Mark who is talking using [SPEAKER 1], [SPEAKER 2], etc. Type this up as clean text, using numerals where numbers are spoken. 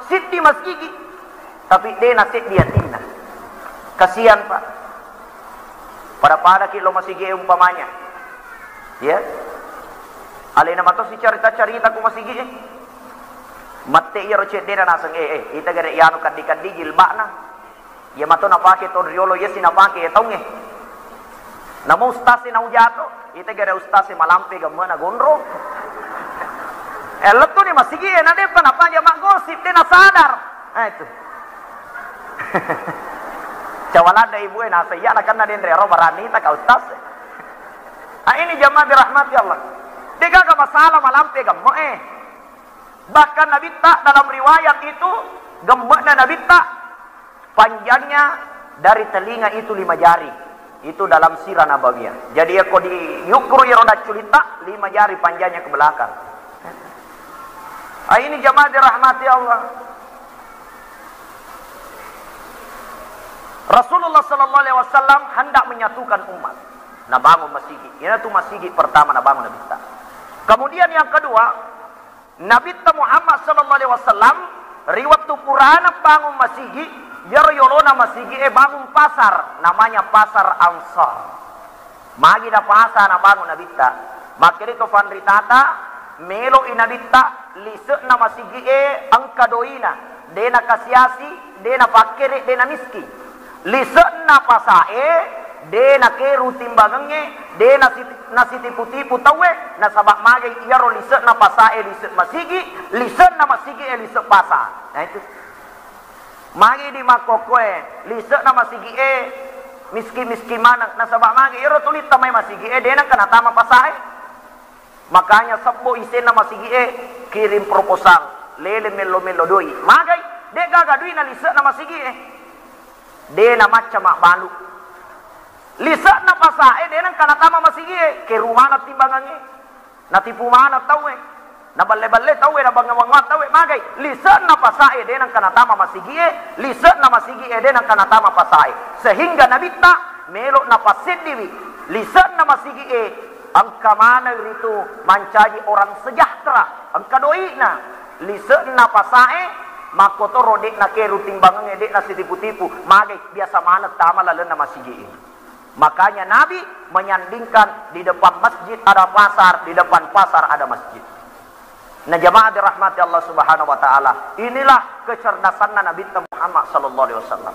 [SPEAKER 1] masjid di masjid, tapi dia nasib dia tina. Kasihan Pak. Pada kilo masjid umpamanya. Ya. Alena mato si cerita-cerita ku masjid. Matte iya rocet dia nasang ita gare yano kadi jilbana. Ya mato napake to riolo yesi napake taunge. Namo ustasi na ujato, ita gare ustasi malampe gamana gondro. Letu ni masigi na depan apa aja mak gosip dia sadar. Itu. Cawalada ibu na saya lah karena dia rero barani ta ka ustaz. Ini jamaah dirahmati Allah. Dia gak masalah malampe gamma Bahkan Nabi tak dalam riwayat itu gemuknya Nabi tak panjangnya dari telinga itu 5 jari. Itu dalam sirah nabawiyah. Jadi aku diukur ya roda culita 5 jari panjangnya ke belakang. Ini jamaah dirahmati Allah. Rasulullah sallallahu alaihi wasallam hendak menyatukan umat. Nah bangun masjid. Ini tuh masjid pertama nah bangun Nabi tak. Kemudian yang kedua, Nabi Muhammad sallallahu alaihi wasallam riwayat tu Quran bangun masjid, yolona masjid bangun pasar, namanya pasar Ansar. Magi da pasar na bangun Nabi ta. Makiri to fanritata melo inabita lisek na masjid angka doina, dena kasiasi, dena pakere, dena miski. Lisek na pasae, dena keru timbangange, dena nasi tipu-tipu tawe na sabak mage iyaro lisek na pasae lisek masigi lisek na masigi lisek pasa. Nah itu mage di makokoe lisek na masigi miski mana na sabak mage iyaro tulit tamay masigi dena kana tama pasae. Makanya sabbo isen na masigi kirim proposal lele melo doi magay de gagadui na lisek na masigi dena macam mak balu. Lisak na pasae denang kana tama masigi ke rumah na timbangange na tipu mana tawe na balle tawe na bangawang tawe magay lisak na pasae denang kana tama masigi lisak na masigi denang kana tama pasae sehingga Nabi ta melo na pasidiwi lisak na masigi ang kamana itu mancaji orang sejahtera ang kadoina lisak na pasae makoto rodek na ke rutimbangange dek na sitipu-tipu magay biasa mana tama lalan na masigi. Makanya Nabi menyandingkan di depan masjid ada pasar, di depan pasar ada masjid. Nah jamaah dirahmati Allah Subhanahu wa taala. Inilah kecerdasan Nabi Muhammad sallallahu alaihi wasallam.